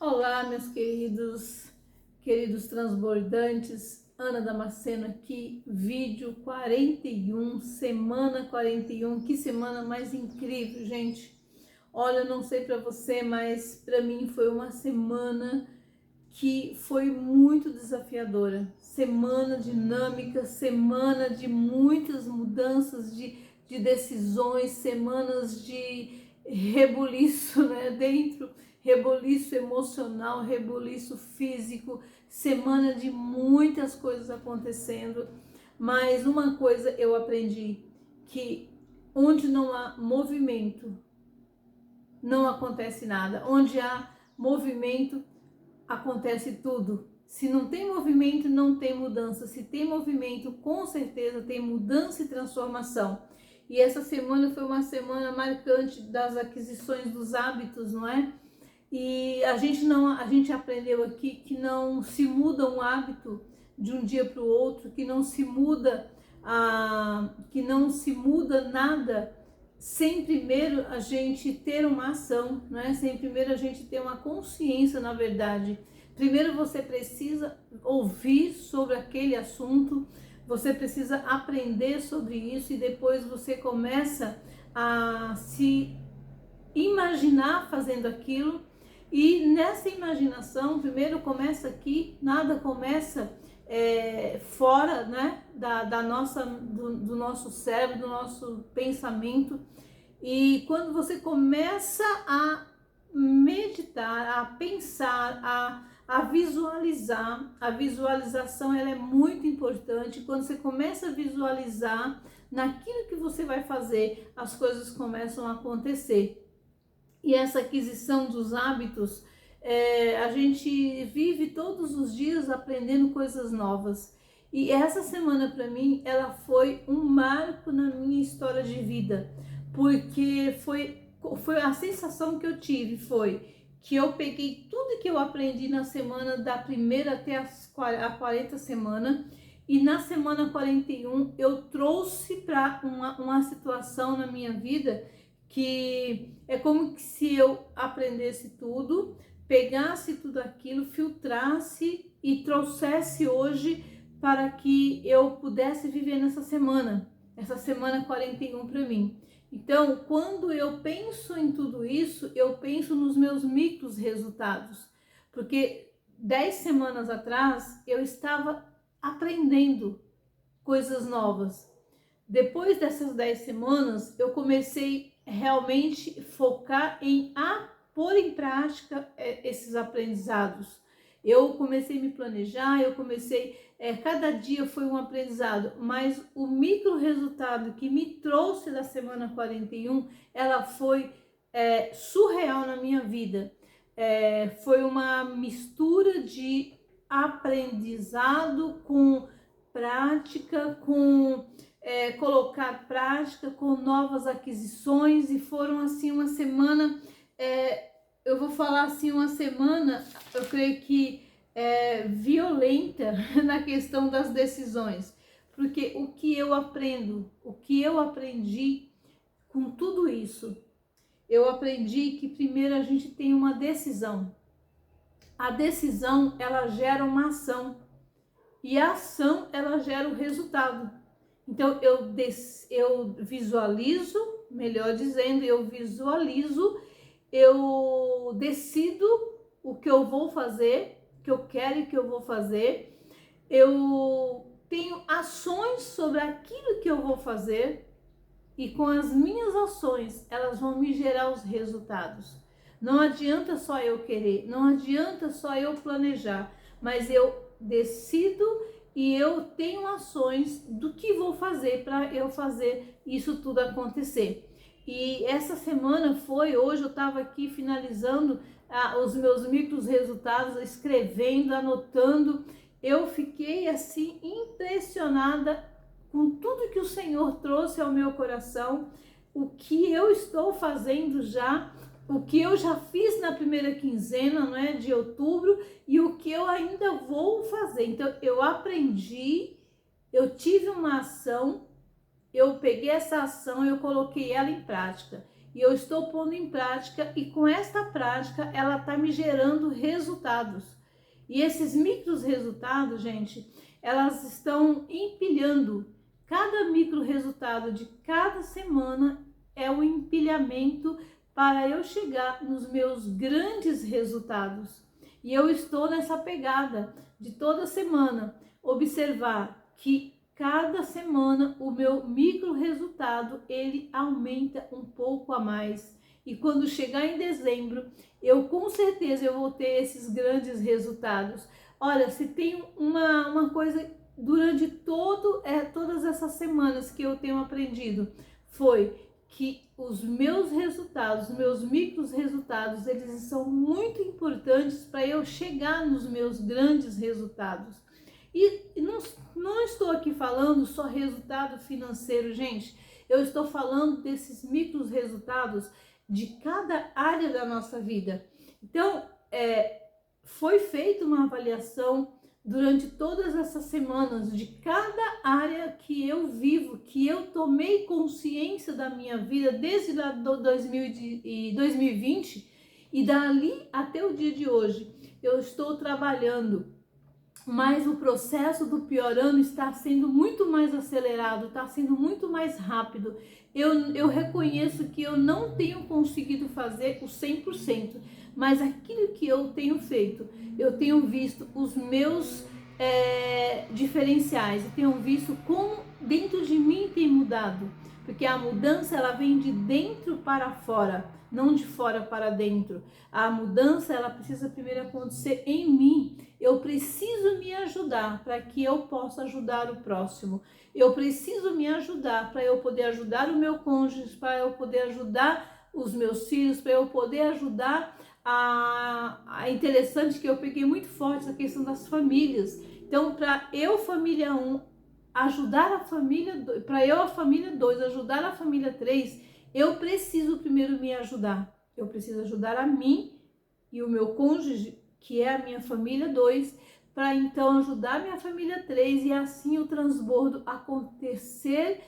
Olá, meus queridos transbordantes, Ana Damasceno aqui, vídeo 41, semana 41, que semana mais incrível, gente. Olha, eu não sei para você, mas para mim foi uma semana que foi muito desafiadora, semana dinâmica, semana de muitas mudanças de decisões, semanas de rebuliço, né, dentro, rebuliço emocional, rebuliço físico, semana de muitas coisas acontecendo, mas uma coisa eu aprendi, que onde não há movimento, não acontece nada, onde há movimento, acontece tudo. Se não tem movimento, não tem mudança. Se tem movimento, com certeza tem mudança e transformação. E essa semana foi uma semana marcante das aquisições dos hábitos, não é? E a gente aprendeu aqui que não se muda um hábito de um dia para o outro, que não se muda nada sem primeiro a gente ter uma ação, né? Sem primeiro a gente ter uma consciência, na verdade. Primeiro você precisa ouvir sobre aquele assunto, você precisa aprender sobre isso e depois você começa a se imaginar fazendo aquilo. E nessa imaginação, primeiro começa aqui, nada começa fora, né, do nosso cérebro, do nosso pensamento. E quando você começa a meditar, a pensar, a visualizar, a visualização ela é muito importante. Quando você começa a visualizar naquilo que você vai fazer, as coisas começam a acontecer. E essa aquisição dos hábitos, a gente vive todos os dias aprendendo coisas novas. E essa semana para mim, ela foi um marco na minha história de vida, porque foi a sensação que eu tive, foi que eu peguei tudo que eu aprendi na semana da primeira até a 40 semana, e na semana 41 eu trouxe para uma situação na minha vida que é como se eu aprendesse tudo, pegasse tudo aquilo, filtrasse e trouxesse hoje para que eu pudesse viver nessa semana, essa semana 41 para mim. Então, quando eu penso em tudo isso, eu penso nos meus micros resultados, porque 10 semanas atrás eu estava aprendendo coisas novas. Depois dessas 10 semanas, eu comecei realmente focar em pôr em prática esses aprendizados. Eu comecei a me planejar, cada dia foi um aprendizado, mas o micro resultado que me trouxe da semana 41, ela foi surreal na minha vida. Foi uma mistura de aprendizado com prática, com colocar prática, com novas aquisições, e foram assim uma semana, eu vou falar assim, uma semana, eu creio que violenta na questão das decisões, porque o que eu aprendi com tudo isso, eu aprendi que primeiro a gente tem uma decisão. A decisão, ela gera uma ação, e a ação, ela gera o resultado. Então, eu visualizo, melhor dizendo, eu decido o que eu vou fazer, que eu quero e que eu vou fazer, eu tenho ações sobre aquilo que eu vou fazer, e com as minhas ações, elas vão me gerar os resultados. Não adianta só eu querer, não adianta só eu planejar, mas eu decido e eu tenho ações do que vou fazer para eu fazer isso tudo acontecer. E essa semana hoje eu estava aqui finalizando os meus micros resultados, escrevendo, anotando. Eu fiquei assim impressionada com tudo que o Senhor trouxe ao meu coração, o que eu estou fazendo já, o que eu já fiz na primeira quinzena, né, de outubro, e o que eu ainda vou fazer. Então, eu aprendi, eu tive uma ação, eu peguei essa ação, eu coloquei ela em prática. e eu estou pondo em prática, e com esta prática ela está me gerando resultados. E esses micros resultados, gente, elas estão empilhando. Cada micro resultado de cada semana é o empilhamento para eu chegar nos meus grandes resultados. E eu estou nessa pegada de toda semana observar que cada semana o meu micro resultado ele aumenta um pouco a mais. E quando chegar em dezembro, eu com certeza eu vou ter esses grandes resultados. Olha, se tem uma coisa durante todas essas semanas que eu tenho aprendido, foi que os meus resultados, meus micros resultados, eles são muito importantes para eu chegar nos meus grandes resultados. E não estou aqui falando só resultado financeiro, gente. Eu estou falando desses micros resultados de cada área da nossa vida. Então, foi feita uma avaliação durante todas essas semanas de cada área que eu vivo, que eu tomei consciência da minha vida desde lá do 2020 e dali até o dia de hoje. Eu estou trabalhando, mas o processo do piorando está sendo muito mais acelerado, está sendo muito mais rápido. Eu reconheço que eu não tenho conseguido fazer o 100%, mas aquilo que eu tenho feito, eu tenho visto os meus diferenciais, eu tenho visto como dentro de mim tem mudado, porque a mudança ela vem de dentro para fora, não de fora para dentro. A mudança ela precisa primeiro acontecer em mim. Eu preciso me ajudar para que eu possa ajudar o próximo. Eu preciso me ajudar para eu poder ajudar o meu cônjuge, para eu poder ajudar os meus filhos, para eu poder ajudar interessante que eu peguei muito forte essa questão das famílias. Então, para eu, família 1, ajudar a família 2, para eu, a família 2, ajudar a família 3, eu preciso primeiro me ajudar. Eu preciso ajudar a mim e o meu cônjuge, que é a minha família 2, para então ajudar a minha família 3 e assim o transbordo acontecer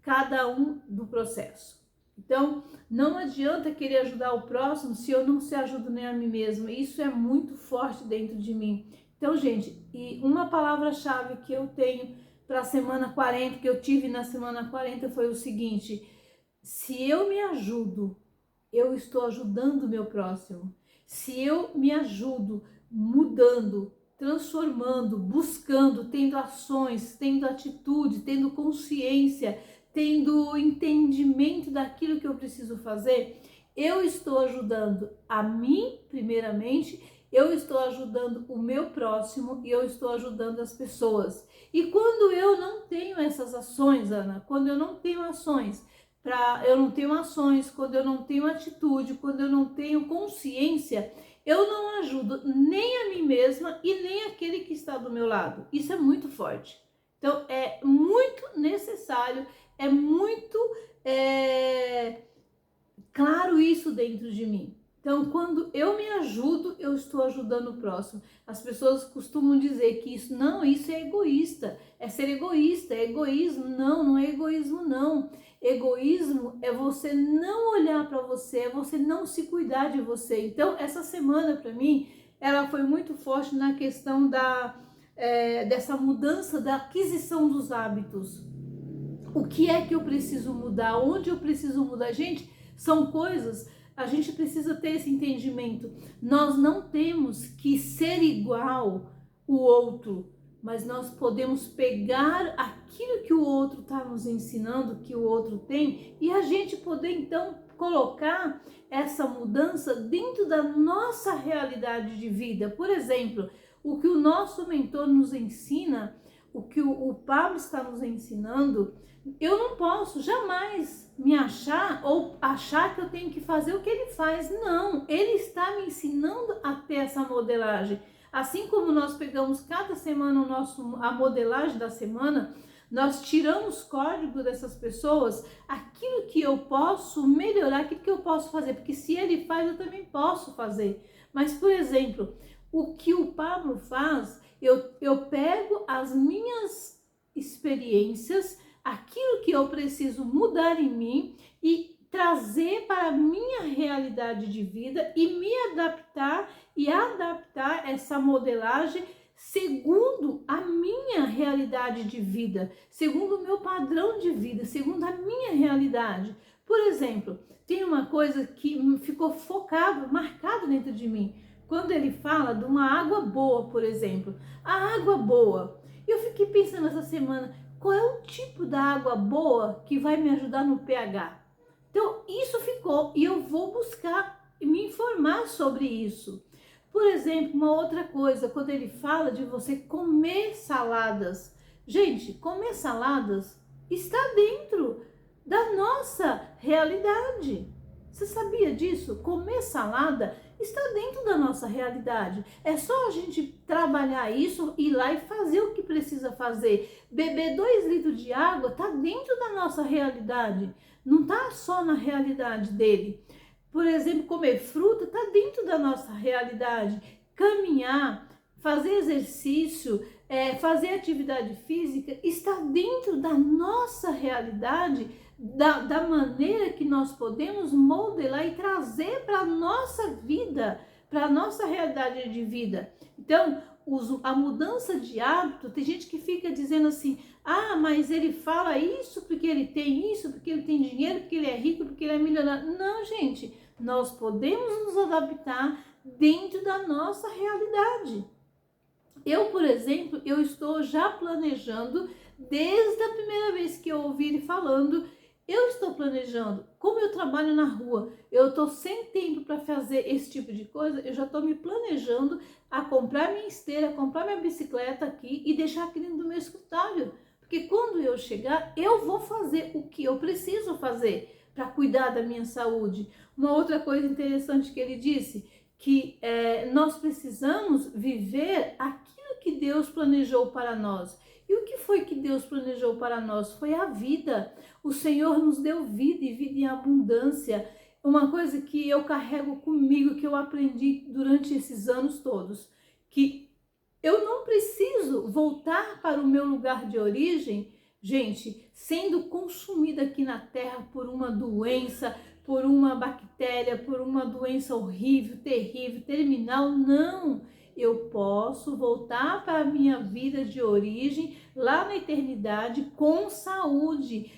cada um do processo. Então, não adianta querer ajudar o próximo se eu não se ajudo nem a mim mesma. Isso é muito forte dentro de mim. Então, gente, e uma palavra-chave que eu tenho para a semana 40, que eu tive na semana 40, foi o seguinte: se eu me ajudo, eu estou ajudando o meu próximo. Se eu me ajudo mudando, transformando, buscando, tendo ações, tendo atitude, tendo consciência, tendo entendimento daquilo que eu preciso fazer, eu estou ajudando a mim, primeiramente, eu estou ajudando o meu próximo e eu estou ajudando as pessoas. E quando eu não tenho essas ações, Ana, quando eu não tenho ações, quando eu não tenho atitude, quando eu não tenho consciência, eu não ajudo nem a mim mesma e nem aquele que está do meu lado. Isso é muito forte. Então, é muito necessário, é muito claro isso dentro de mim. Então, quando eu me ajudo, eu estou ajudando o próximo. As pessoas costumam dizer que isso é egoísta, é ser egoísta, é egoísmo. Não, não é egoísmo, não. Egoísmo é você não olhar para você, é você não se cuidar de você. Então, essa semana, para mim, ela foi muito forte na questão dessa mudança, da aquisição dos hábitos. O que é que eu preciso mudar? Onde eu preciso mudar? Gente, são coisas, a gente precisa ter esse entendimento. Nós não temos que ser igual o outro, mas nós podemos pegar aquilo que o outro está nos ensinando, que o outro tem, e a gente poder então colocar essa mudança dentro da nossa realidade de vida. Por exemplo, o que o nosso mentor nos ensina, o que o Pablo está nos ensinando, eu não posso jamais me achar ou achar que eu tenho que fazer o que ele faz. Não, ele está me ensinando a ter essa modelagem. Assim como nós pegamos cada semana a modelagem da semana, nós tiramos código dessas pessoas, aquilo que eu posso melhorar, aquilo que eu posso fazer, porque se ele faz, eu também posso fazer. Mas, por exemplo, o que o Pablo faz, eu pego as minhas experiências, aquilo que eu preciso mudar em mim e trazer para a minha realidade de vida e me adaptar e adaptar essa modelagem segundo a minha realidade de vida, segundo o meu padrão de vida, segundo a minha realidade. Por exemplo, tem uma coisa que ficou marcado dentro de mim. Quando ele fala de uma água boa, por exemplo, a água boa. Eu fiquei pensando essa semana, qual é o tipo da água boa que vai me ajudar no pH? Então, isso ficou e eu vou buscar me informar sobre isso. Por exemplo, uma outra coisa, quando ele fala de você comer saladas. Gente, comer saladas está dentro da nossa realidade. Você sabia disso? Comer salada está dentro da nossa realidade. É só a gente trabalhar isso, ir lá e fazer o que precisa fazer. Beber 2 litros de água está dentro da nossa realidade. Não está só na realidade dele. Por exemplo, comer fruta está dentro da nossa realidade. Caminhar, fazer exercício, fazer atividade física está dentro da nossa realidade, da maneira que nós podemos modelar e trazer para a nossa vida, para a nossa realidade de vida. Então, a mudança de hábito, tem gente que fica dizendo assim, ah, mas ele fala isso porque ele tem isso, porque ele tem dinheiro, porque ele é rico, porque ele é milionário. Não, gente, nós podemos nos adaptar dentro da nossa realidade. Eu, por exemplo, eu estou já planejando, desde a primeira vez que eu ouvi ele falando, eu estou planejando, como eu trabalho na rua, eu estou sem tempo para fazer esse tipo de coisa, eu já estou me planejando a comprar minha esteira, comprar minha bicicleta aqui e deixar aqui dentro do meu escritório. Porque quando eu chegar, eu vou fazer o que eu preciso fazer para cuidar da minha saúde. Uma outra coisa interessante que ele disse, que nós precisamos viver aquilo que Deus planejou para nós. E o que foi que Deus planejou para nós? Foi a vida. O Senhor nos deu vida e vida em abundância. Uma coisa que eu carrego comigo, que eu aprendi durante esses anos todos, que eu não preciso voltar para o meu lugar de origem, gente, sendo consumida aqui na terra por uma doença, por uma bactéria, por uma doença horrível, terrível, terminal. Não, eu posso voltar para a minha vida de origem, lá na eternidade, com saúde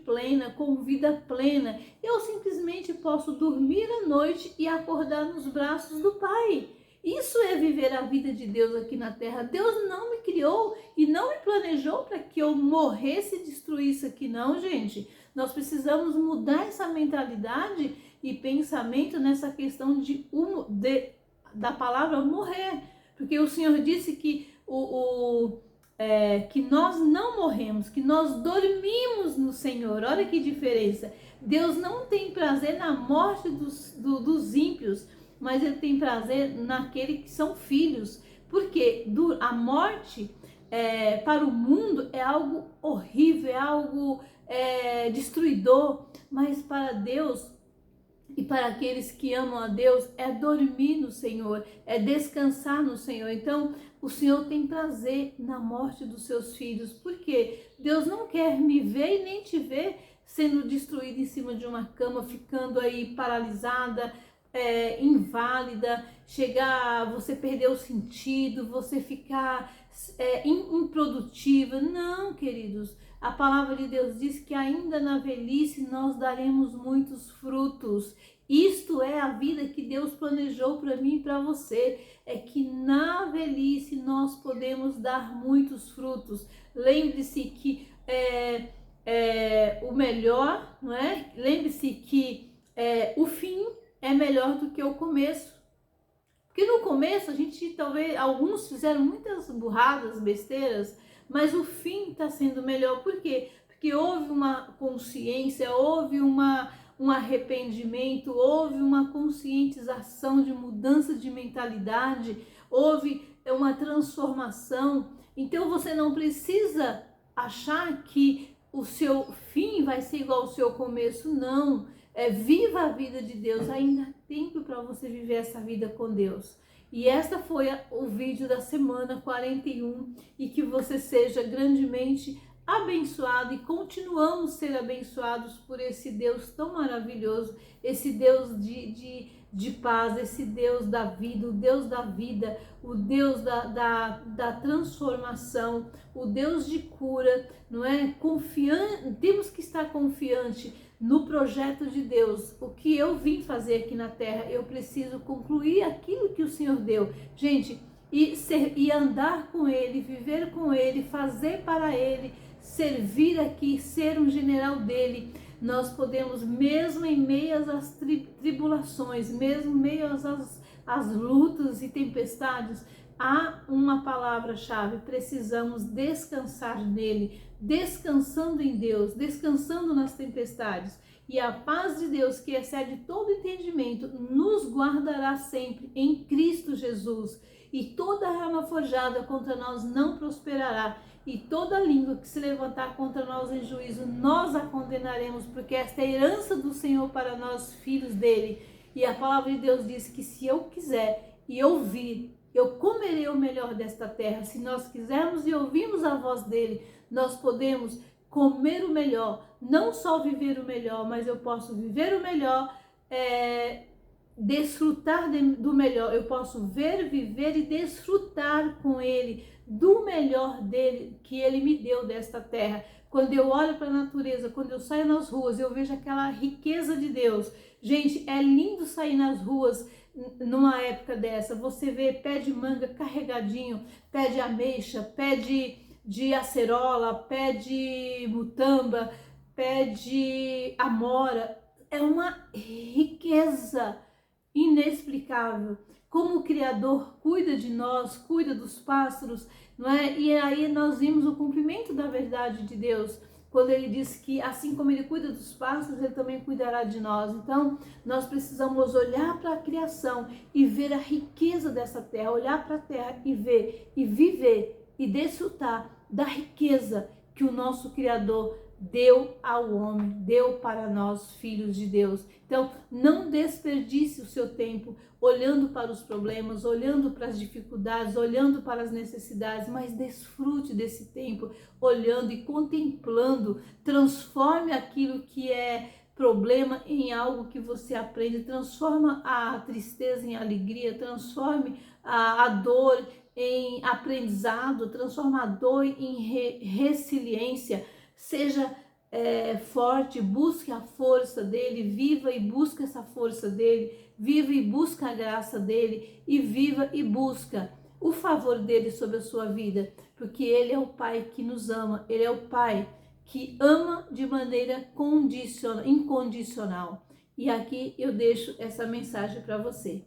plena, com vida plena. Eu simplesmente posso dormir à noite e acordar nos braços do Pai. Isso é viver a vida de Deus aqui na terra. Deus não me criou e não me planejou para que eu morresse e destruísse aqui, não, gente. Nós precisamos mudar essa mentalidade e pensamento nessa questão da palavra morrer. Porque o Senhor disse que, que nós não morremos, que nós dormimos no Senhor. Olha que diferença. Deus não tem prazer na morte dos ímpios, mas Ele tem prazer naqueles que são filhos. Porque a morte para o mundo é algo horrível, é algo destruidor, mas para Deus e para aqueles que amam a Deus é dormir no Senhor, é descansar no Senhor. Então o Senhor tem prazer na morte dos seus filhos, porque Deus não quer me ver e nem te ver sendo destruído em cima de uma cama, ficando aí paralisada, inválida, você perder o sentido, você ficar improdutiva. Não, queridos, a palavra de Deus diz que ainda na velhice nós daremos muitos frutos. Isto é a vida que Deus planejou para mim e para você, é que na velhice nós podemos dar muitos frutos. Lembre-se que o melhor, não é? Lembre-se que o fim é melhor do que o começo. Porque no começo talvez alguns fizeram muitas burradas, besteiras, mas o fim está sendo melhor. Por quê? Porque houve uma consciência, houve um arrependimento, houve uma conscientização de mudança de mentalidade, houve uma transformação. Então você não precisa achar que o seu fim vai ser igual ao seu começo, não. Viva a vida de Deus, ainda há tempo para você viver essa vida com Deus. E esta foi o vídeo da semana 41 e que você seja grandemente abençoado e continuamos a ser abençoados por esse Deus tão maravilhoso, esse Deus de paz, esse Deus da vida, o Deus da vida, o Deus da transformação, o Deus de cura, não é? Temos que estar confiante no projeto de Deus. O que eu vim fazer aqui na terra, eu preciso concluir aquilo que o Senhor deu. Gente, e andar com Ele, viver com Ele, fazer para Ele, servir aqui, ser um general dele. Nós podemos, mesmo em meio às tribulações, mesmo em meio às lutas e tempestades, há uma palavra-chave: precisamos descansar nele, descansando em Deus, descansando nas tempestades. E a paz de Deus, que excede todo entendimento, nos guardará sempre em Cristo Jesus. E toda arma forjada contra nós não prosperará, e toda língua que se levantar contra nós em juízo, nós a condenaremos, porque esta é a herança do Senhor para nós, filhos dele. E a palavra de Deus diz que se eu quiser e ouvir, eu comerei o melhor desta terra. Se nós quisermos e ouvirmos a voz dele, nós podemos comer o melhor, não só viver o melhor, mas eu posso viver o melhor, desfrutar do melhor. Eu posso ver, viver e desfrutar com ele do melhor dele, que ele me deu desta terra. Quando eu olho para a natureza, quando eu saio nas ruas, eu vejo aquela riqueza de Deus. Gente, é lindo sair nas ruas numa época dessa. Você vê pé de manga carregadinho, pé de ameixa, pé de acerola, pé de mutamba, pé de amora. É uma riqueza inexplicável. Como o Criador cuida de nós, cuida dos pássaros, não é? E aí nós vimos o cumprimento da verdade de Deus, quando ele diz que assim como ele cuida dos pássaros, ele também cuidará de nós. Então, nós precisamos olhar para a criação e ver a riqueza dessa terra, olhar para a terra e ver, e viver, e desfrutar da riqueza que o nosso Criador deu ao homem, deu para nós, filhos de Deus. Então, não desperdice o seu tempo olhando para os problemas, olhando para as dificuldades, olhando para as necessidades, mas desfrute desse tempo olhando e contemplando. Transforme aquilo que é problema em algo que você aprende, transforma a tristeza em alegria, transforme a dor em aprendizado, transforma a dor em resiliência. Seja forte, busque a força dele, viva e busca essa força dele, viva e busca a graça dele, e viva e busca o favor dele sobre a sua vida, porque ele é o Pai que nos ama, ele é o Pai que ama de maneira incondicional. E aqui eu deixo essa mensagem para você.